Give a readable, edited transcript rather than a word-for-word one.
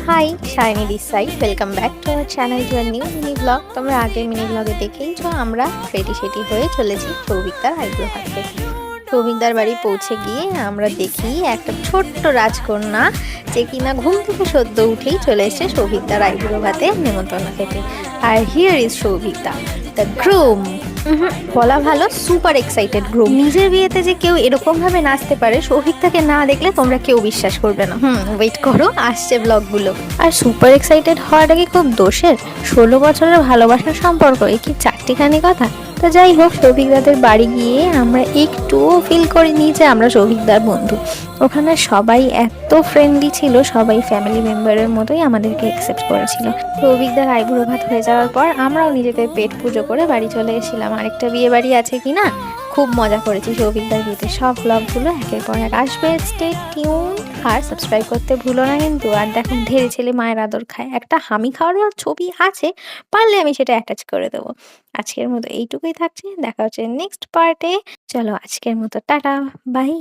High, Shiny this side. Welcome back to our channel to a new mini blog. তোমরা আগের mini ব্লগে দেখেইছো আমরা ready সেডি হয়ে চলেছি সৌভিকদার আইব্রো ভাঙতে। সৌভিকদার বাড়ি পৌঁছে গিয়ে আমরা দেখি একটা ছোট্ট রাজকন্যা যে কিনা ঘুম থেকে সদ্য উঠেই চলে এসেছে সৌভিকদার আইব্রো ভাতে নেমন্তন্ন খেতে। আর হিয়ার ইজ সৌভিকদা দ্য গ্রুম। বলা ভালো সুপার এক্সাইটেড গ্রুপ। নিজের বিয়েতে যে কেউ এরকম ভাবে নাচতে পারে সৌভিকদাকে না দেখলে তোমরা কেউ বিশ্বাস করবে না। ওয়েট করো, আসছে ব্লগগুলো। আর সুপার এক্সাইটেড হওয়াটা কি খুব দোষের? 16 বছরের ভালোবাসার সম্পর্ক, এ কি চারটিখানি কথা? তো যাই হোক, সৌভিকদাদের বাড়ি গিয়ে আমরা একটুও ফিল করিনি যে আমরা সৌভিকদার বন্ধু। ওখানে সবাই এত ফ্রেন্ডলি ছিল, সবাই ফ্যামিলি মেম্বারের মতোই আমাদেরকে অ্যাকসেপ্ট করেছিল। সৌভিকদার আইবুড়ো ভাত হয়ে যাওয়ার পর আমরাও নিজেদের পেট পুজো করে বাড়ি চলে এসেছিলাম। আরেকটা বিয়ে বাড়ি আছে কি না, খুব মজা করেছি সৌভিকদার বিয়েতে। সব ব্লগগুলো একের পর এক আসবে, স্টে টিউন। আর সাবস্ক্রাইব করতে ভুলো না কিন্তু। আর দেখো, ঢের ছেলে মায়ের আদর খায়, একটা হামি খাওয়ার ছবি আছে, পারলে আমি সেটা অ্যাটাচ করে দেবো। আজকের মতো এইটুকুই থাকছে, দেখা হচ্ছে নেক্সট পার্টে। চলো আজকের মতো টাটা, বাই।